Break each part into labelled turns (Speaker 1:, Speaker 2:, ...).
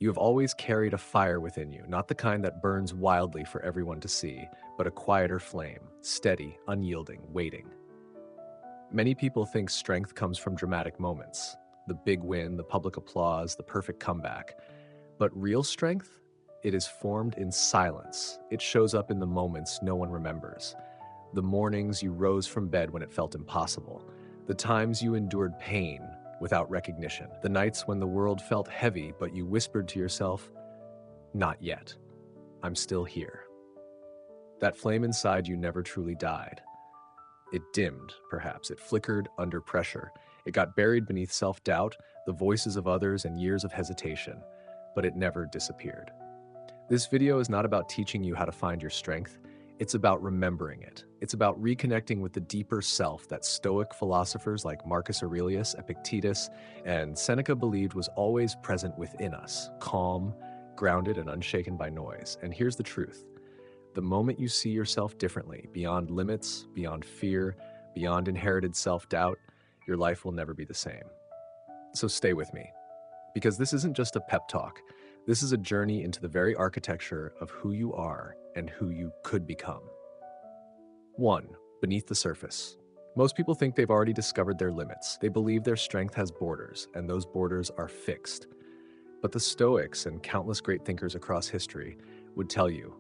Speaker 1: You have always carried a fire within you, not the kind that burns wildly for everyone to see, but a quieter flame, steady, unyielding, waiting. Many people think strength comes from dramatic moments, the big win, the public applause, the perfect comeback. But real strength? It is formed in silence. It shows up in the moments no one remembers. The mornings you rose from bed when it felt impossible. The times you endured pain without recognition. The nights when the world felt heavy, but you whispered to yourself, "Not yet. I'm still here." That flame inside you never truly died. It dimmed, perhaps. It flickered under pressure. It got buried beneath self-doubt, the voices of others, and years of hesitation. But it never disappeared. This video is not about teaching you how to find your strength. It's about remembering it. It's about reconnecting with the deeper self that Stoic philosophers like Marcus Aurelius, Epictetus, and Seneca believed was always present within us, calm, grounded, and unshaken by noise. And here's the truth. The moment you see yourself differently, beyond limits, beyond fear, beyond inherited self-doubt, your life will never be the same. So stay with me, because this isn't just a pep talk. This is a journey into the very architecture of who you are and who you could become. 1. Beneath the surface. Most people think they've already discovered their limits. They believe their strength has borders, and those borders are fixed. But the Stoics and countless great thinkers across history would tell you,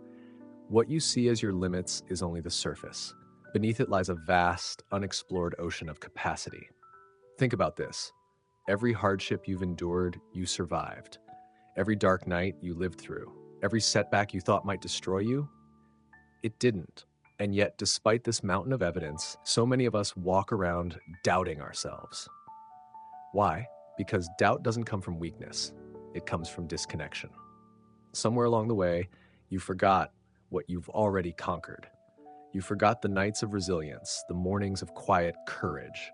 Speaker 1: what you see as your limits is only the surface. Beneath it lies a vast, unexplored ocean of capacity. Think about this. Every hardship you've endured, you survived. Every dark night you lived through. Every setback you thought might destroy you, it didn't. And yet, despite this mountain of evidence, so many of us walk around doubting ourselves. Why? Because doubt doesn't come from weakness. It comes from disconnection. Somewhere along the way, you forgot what you've already conquered. You forgot the nights of resilience, the mornings of quiet courage.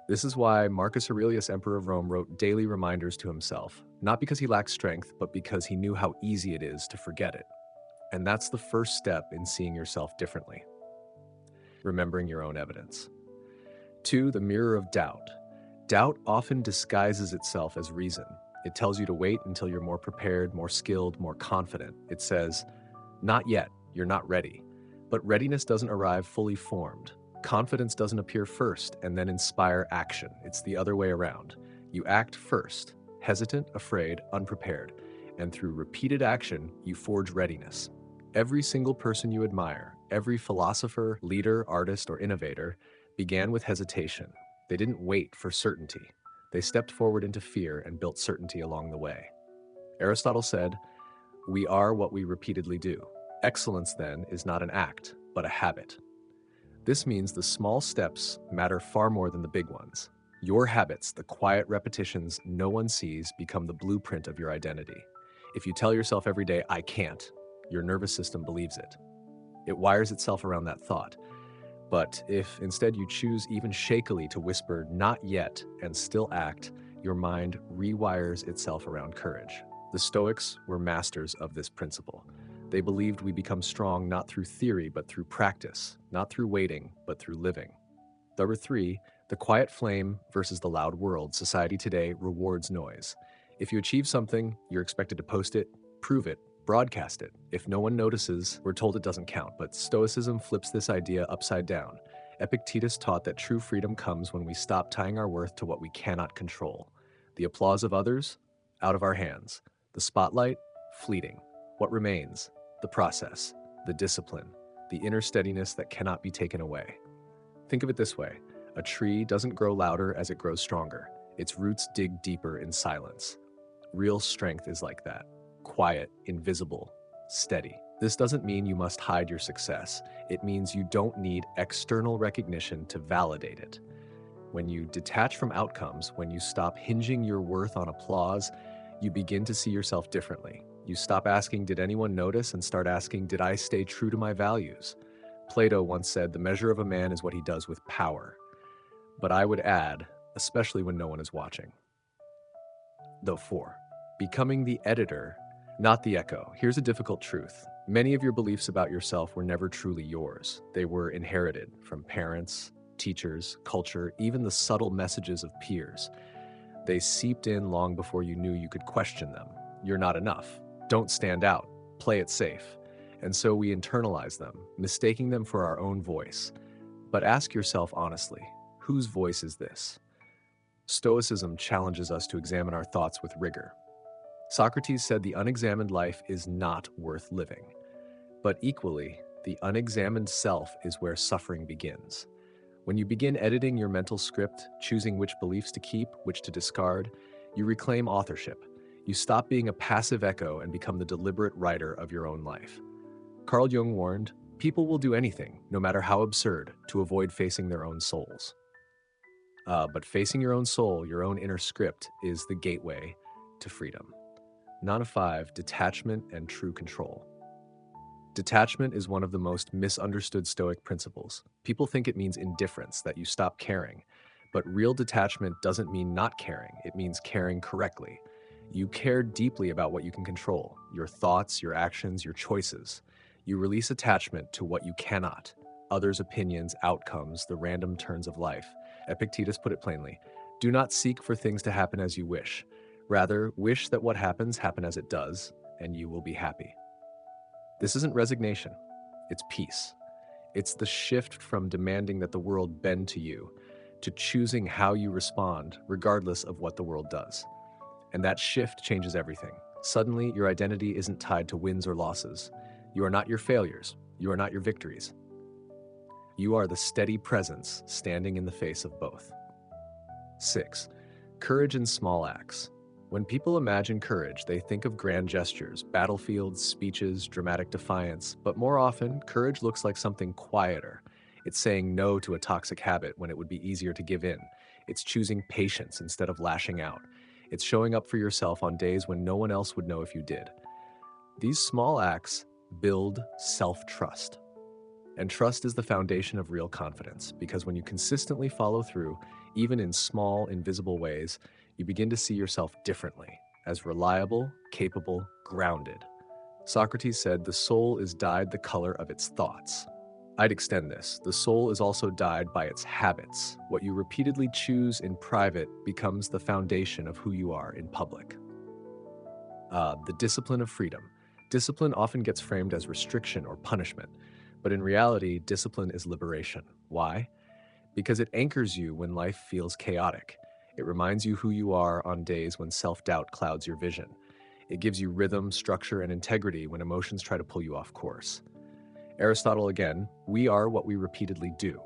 Speaker 1: This is why Marcus Aurelius, Emperor of Rome, wrote daily reminders to himself, not because he lacked strength, but because he knew how easy it is to forget it. And that's the first step in seeing yourself differently. Remembering your own evidence. 2. The mirror of doubt. Doubt often disguises itself as reason. It tells you to wait until you're more prepared, more skilled, more confident. It says, "Not yet, you're not ready." But readiness doesn't arrive fully formed. Confidence doesn't appear first and then inspire action. It's the other way around. You act first, hesitant, afraid, unprepared. And through repeated action, you forge readiness. Every single person you admire, every philosopher, leader, artist, or innovator began with hesitation. They didn't wait for certainty. They stepped forward into fear and built certainty along the way. Aristotle said, "We are what we repeatedly do." Excellence, then, is not an act, but a habit. This means the small steps matter far more than the big ones. Your habits, the quiet repetitions no one sees, become the blueprint of your identity. If you tell yourself every day, "I can't," your nervous system believes it. It wires itself around that thought. But if instead you choose even shakily to whisper, "Not yet," and still act, your mind rewires itself around courage. The Stoics were masters of this principle. They believed we become strong not through theory, but through practice, not through waiting, but through living. Number 3, the quiet flame versus the loud world. Society today rewards noise. If you achieve something, you're expected to post it, prove it, broadcast it. If no one notices, we're told it doesn't count. But Stoicism flips this idea upside down. Epictetus taught that true freedom comes when we stop tying our worth to what we cannot control. The applause of others, out of our hands. The spotlight, fleeting. What remains? The process, the discipline, the inner steadiness that cannot be taken away. Think of it this way. A tree doesn't grow louder as it grows stronger. Its roots dig deeper in silence. Real strength is like that. Quiet, invisible, steady. This doesn't mean you must hide your success. It means you don't need external recognition to validate it. When you detach from outcomes, when you stop hinging your worth on applause, you begin to see yourself differently. You stop asking, "Did anyone notice?" and start asking, "Did I stay true to my values?" Plato once said, "The measure of a man is what he does with power." But I would add, especially when no one is watching. Though 4, becoming the editor, not the echo. Here's a difficult truth. Many of your beliefs about yourself were never truly yours. They were inherited from parents, teachers, culture, even the subtle messages of peers. They seeped in long before you knew you could question them. "You're not enough. Don't stand out. Play it safe." And so we internalize them, mistaking them for our own voice. But ask yourself honestly, whose voice is this? Stoicism challenges us to examine our thoughts with rigor. Socrates said the unexamined life is not worth living. But equally, the unexamined self is where suffering begins. When you begin editing your mental script, choosing which beliefs to keep, which to discard, you reclaim authorship. You stop being a passive echo and become the deliberate writer of your own life. Carl Jung warned, people will do anything, no matter how absurd, to avoid facing their own souls. But facing your own soul, your own inner script, is the gateway to freedom. 9 of 5, detachment and true control. Detachment is one of the most misunderstood Stoic principles. People think it means indifference, that you stop caring. But real detachment doesn't mean not caring, it means caring correctly. You care deeply about what you can control, your thoughts, your actions, your choices. You release attachment to what you cannot, others' opinions, outcomes, the random turns of life. Epictetus put it plainly, do not seek for things to happen as you wish. Rather, wish that what happens happen as it does, and you will be happy. This isn't resignation, it's peace. It's the shift from demanding that the world bend to you, to choosing how you respond, regardless of what the world does. And that shift changes everything. Suddenly, your identity isn't tied to wins or losses. You are not your failures. You are not your victories. You are the steady presence standing in the face of both. 6. Courage in small acts. When people imagine courage, they think of grand gestures, battlefields, speeches, dramatic defiance, but more often, courage looks like something quieter. It's saying no to a toxic habit when it would be easier to give in. It's choosing patience instead of lashing out. It's showing up for yourself on days when no one else would know if you did. These small acts build self-trust. And trust is the foundation of real confidence, because when you consistently follow through, even in small, invisible ways, you begin to see yourself differently, as reliable, capable, grounded. Socrates said, the soul is dyed the color of its thoughts. I'd extend this. The soul is also dyed by its habits. What you repeatedly choose in private becomes the foundation of who you are in public. The discipline of freedom. Discipline often gets framed as restriction or punishment, but in reality, discipline is liberation. Why? Because it anchors you when life feels chaotic. It reminds you who you are on days when self-doubt clouds your vision. It gives you rhythm, structure, and integrity when emotions try to pull you off course. Aristotle again, we are what we repeatedly do.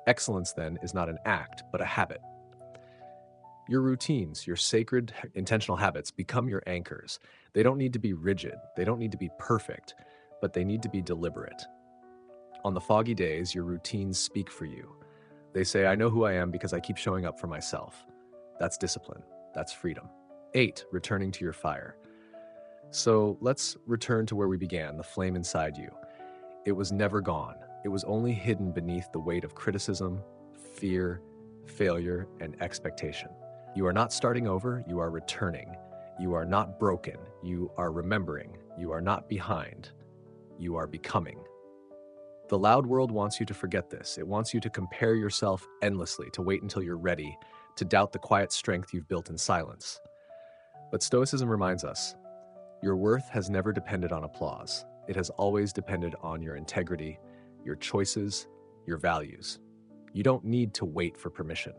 Speaker 1: Excellence, then, is not an act, but a habit. Your routines, your sacred, intentional habits become your anchors. They don't need to be rigid, they don't need to be perfect, but they need to be deliberate. On the foggy days, your routines speak for you. They say, I know who I am because I keep showing up for myself. That's discipline. That's freedom. 8, returning to your fire. So let's return to where we began, the flame inside you. It was never gone. It was only hidden beneath the weight of criticism, fear, failure, and expectation. You are not starting over, you are returning. You are not broken, you are remembering. You are not behind, you are becoming. The loud world wants you to forget this. It wants you to compare yourself endlessly, to wait until you're ready, to doubt the quiet strength you've built in silence. But Stoicism reminds us, your worth has never depended on applause. It has always depended on your integrity, your choices, your values. You don't need to wait for permission.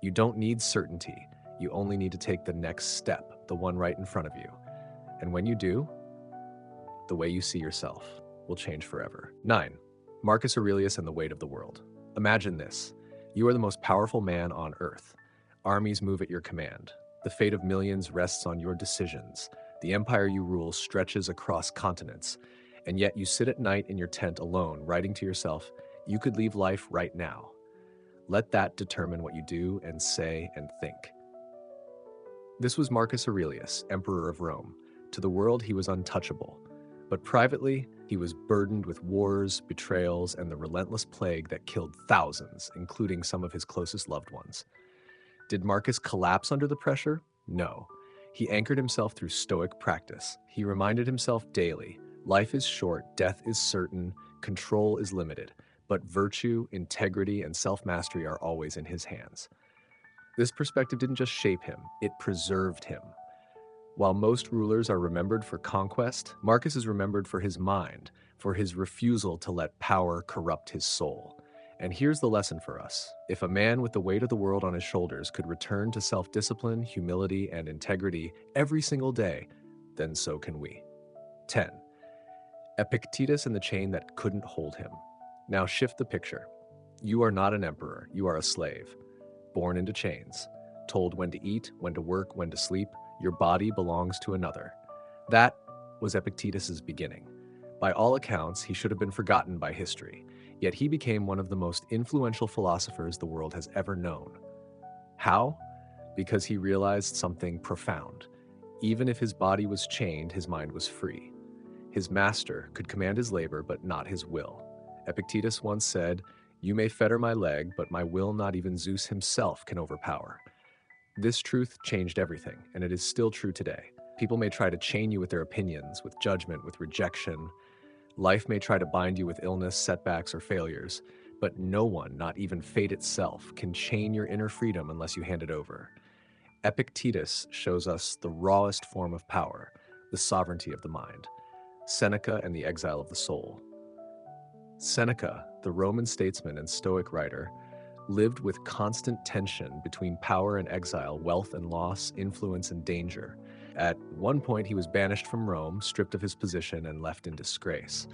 Speaker 1: You don't need certainty. You only need to take the next step, the one right in front of you. And when you do, the way you see yourself will change forever. 9. Marcus Aurelius and the weight of the world. Imagine this. You are the most powerful man on earth. Armies move at your command. The fate of millions rests on your decisions. The empire you rule stretches across continents. And yet you sit at night in your tent alone, writing to yourself, you could leave life right now. Let that determine what you do and say and think. This was Marcus Aurelius, Emperor of Rome. To the world, he was untouchable. But privately, he was burdened with wars, betrayals, and the relentless plague that killed thousands, including some of his closest loved ones. Did Marcus collapse under the pressure? No. He anchored himself through Stoic practice. He reminded himself daily, life is short, death is certain, control is limited, but virtue, integrity, and self-mastery are always in his hands. This perspective didn't just shape him, it preserved him. While most rulers are remembered for conquest, Marcus is remembered for his mind, for his refusal to let power corrupt his soul. And here's the lesson for us. If a man with the weight of the world on his shoulders could return to self-discipline, humility, and integrity every single day, then so can we. 10. Epictetus and the chain that couldn't hold him. Now shift the picture. You are not an emperor, you are a slave, born into chains, told when to eat, when to work, when to sleep. Your body belongs to another. That was Epictetus's beginning. By all accounts, he should have been forgotten by history, yet he became one of the most influential philosophers the world has ever known. How? Because he realized something profound. Even if his body was chained, his mind was free. His master could command his labor, but not his will. Epictetus once said, "You may fetter my leg, but my will not even Zeus himself can overpower." This truth changed everything, and it is still true today. People may try to chain you with their opinions, with judgment, with rejection. Life may try to bind you with illness, setbacks, or failures, but no one, not even fate itself, can chain your inner freedom unless you hand it over. Epictetus shows us the rawest form of power, the sovereignty of the mind. Seneca and the exile of the soul. Seneca, the Roman statesman and Stoic writer, lived with constant tension between power and exile, wealth and loss, influence and danger. At one point, he was banished from Rome, stripped of his position, and left in disgrace.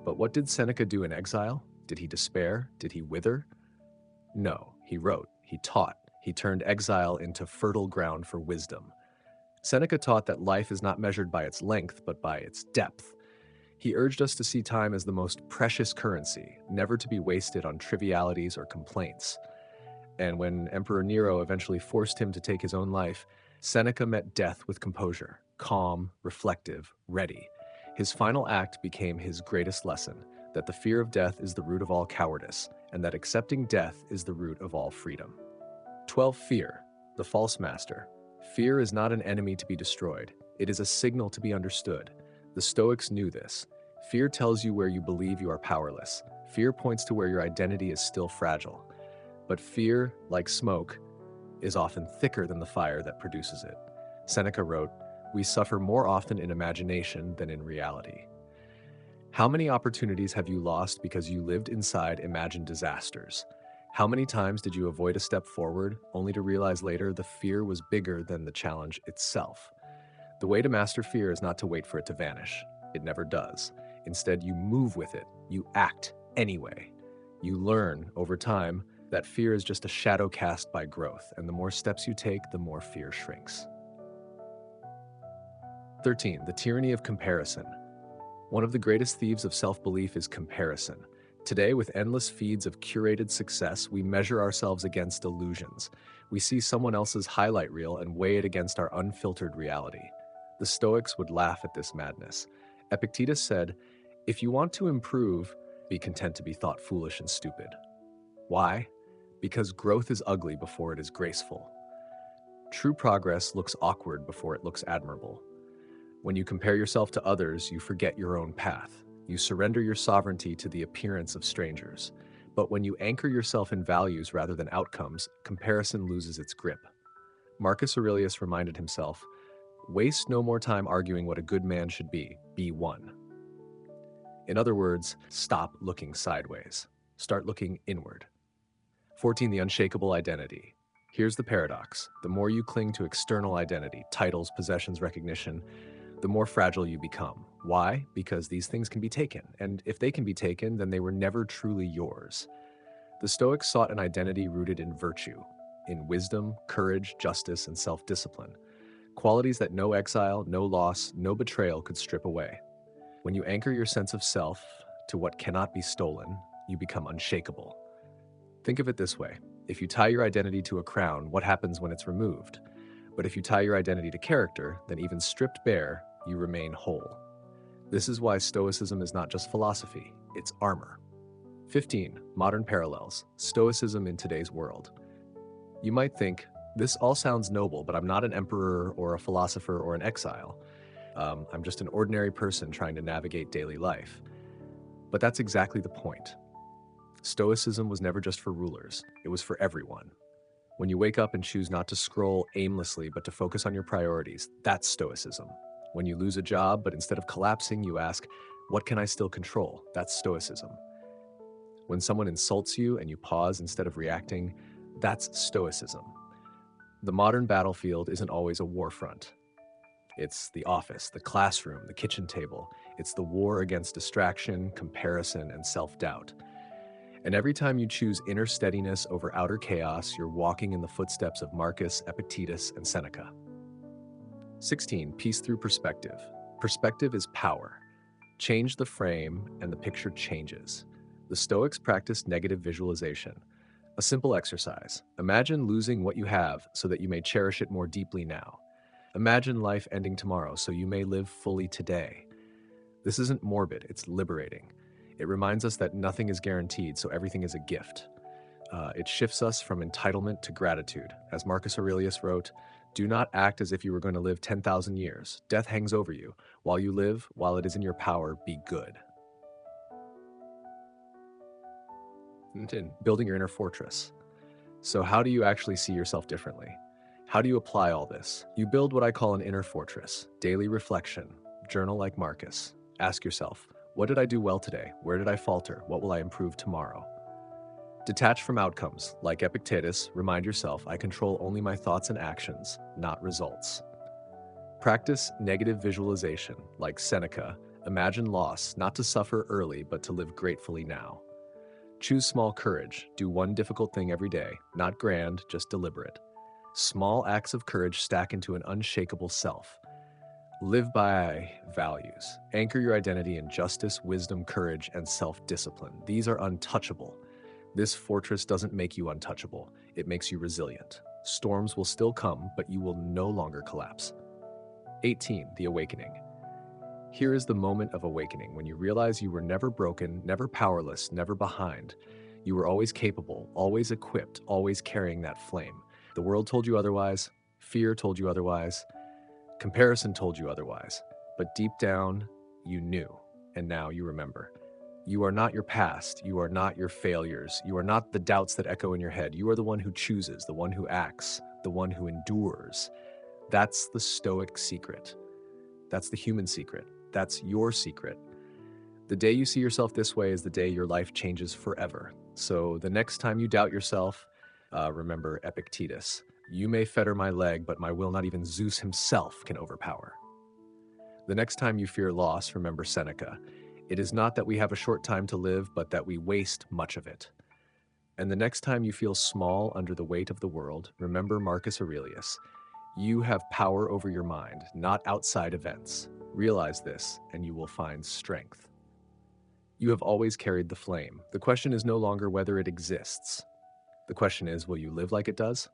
Speaker 1: But what did Seneca do in exile? Did he despair? Did he wither? No, he wrote, he taught, he turned exile into fertile ground for wisdom. Seneca taught that life is not measured by its length, but by its depth. He urged us to see time as the most precious currency, never to be wasted on trivialities or complaints. And when Emperor Nero eventually forced him to take his own life, Seneca met death with composure, calm, reflective, ready. His final act became his greatest lesson, that the fear of death is the root of all cowardice, and that accepting death is the root of all freedom. 12. Fear, the false master. Fear is not an enemy to be destroyed. It is a signal to be understood. The Stoics knew this. Fear tells you where you believe you are powerless. Fear points to where your identity is still fragile. But fear, like smoke, is often thicker than the fire that produces it. Seneca wrote, "We suffer more often in imagination than in reality." How many opportunities have you lost because you lived inside imagined disasters? How many times did you avoid a step forward, only to realize later the fear was bigger than the challenge itself? The way to master fear is not to wait for it to vanish. It never does. Instead, you move with it. You act anyway. You learn, over time, that fear is just a shadow cast by growth, and the more steps you take, the more fear shrinks. 13. The tyranny of comparison. One of the greatest thieves of self-belief is comparison. Today, with endless feeds of curated success, we measure ourselves against illusions. We see someone else's highlight reel and weigh it against our unfiltered reality. The Stoics would laugh at this madness. Epictetus said, "If you want to improve, be content to be thought foolish and stupid." Why? Because growth is ugly before it is graceful. True progress looks awkward before it looks admirable. When you compare yourself to others, you forget your own path. You surrender your sovereignty to the appearance of strangers. But when you anchor yourself in values rather than outcomes, comparison loses its grip. Marcus Aurelius reminded himself, "Waste no more time arguing what a good man should be one." In other words, stop looking sideways. Start looking inward. 14. The unshakable identity. Here's the paradox. The more you cling to external identity, titles, possessions, recognition, the more fragile you become. Why? Because these things can be taken, and if they can be taken, then they were never truly yours. The Stoics sought an identity rooted in virtue, in wisdom, courage, justice, and self-discipline, qualities that no exile, no loss, no betrayal could strip away. When you anchor your sense of self to what cannot be stolen, you become unshakable. Think of it this way. If you tie your identity to a crown, what happens when it's removed? But if you tie your identity to character, then even stripped bare, you remain whole. This is why Stoicism is not just philosophy, it's armor. 15. Modern parallels. Stoicism in today's world. You might think, this all sounds noble, but I'm not an emperor or a philosopher or an exile. I'm just an ordinary person trying to navigate daily life. But that's exactly the point. Stoicism was never just for rulers, it was for everyone. When you wake up and choose not to scroll aimlessly but to focus on your priorities, that's Stoicism. When you lose a job but instead of collapsing, you ask, what can I still control? That's Stoicism. When someone insults you and you pause instead of reacting, that's Stoicism. The modern battlefield isn't always a war front. It's the office, the classroom, the kitchen table. It's the war against distraction, comparison, and self-doubt. And every time you choose inner steadiness over outer chaos, you're walking in the footsteps of Marcus, Epictetus, and Seneca. 16. Peace through perspective. Perspective is power. Change the frame, and the picture changes. The Stoics practiced negative visualization. A simple exercise. Imagine losing what you have so that you may cherish it more deeply now. Imagine life ending tomorrow so you may live fully today. This isn't morbid, it's liberating. It reminds us that nothing is guaranteed, so everything is a gift. It shifts us from entitlement to gratitude. As Marcus Aurelius wrote, do not act as if you were going to live 10,000 years. Death hangs over you. While you live, while it is in your power, be good. And building your inner fortress. So how do you actually see yourself differently? How do you apply all this? You build what I call an inner fortress. Daily reflection. Journal like Marcus. Ask yourself, what did I do well today? Where did I falter? What will I improve tomorrow? Detach from outcomes. Like Epictetus, remind yourself, I control only my thoughts and actions, not results. Practice negative visualization. Like Seneca, imagine loss, not to suffer early, but to live gratefully now. Choose small courage. Do one difficult thing every day. Not grand, just deliberate. Small acts of courage stack into an unshakable self. Live by values. Anchor your identity in justice, wisdom, courage, and self-discipline. These are untouchable. This fortress doesn't make you untouchable. It makes you resilient. Storms will still come, but you will no longer collapse. 18. The awakening. Here is the moment of awakening when you realize you were never broken, never powerless, never behind. You were always capable, always equipped, always carrying that flame. The world told you otherwise, fear told you otherwise, comparison told you otherwise, but deep down, you knew, and now you remember. You are not your past, you are not your failures, you are not the doubts that echo in your head. You are the one who chooses, the one who acts, the one who endures. That's the Stoic secret. That's the human secret. That's your secret. The day you see yourself this way is the day your life changes forever. So the next time you doubt yourself, remember Epictetus. You may fetter my leg, but my will not even Zeus himself can overpower. The next time you fear loss, remember Seneca. It is not that we have a short time to live, but that we waste much of it. And the next time you feel small under the weight of the world, remember Marcus Aurelius. You have power over your mind, not outside events. Realize this, and you will find strength. You have always carried the flame. The question is no longer whether it exists. The question is, will you live like it does?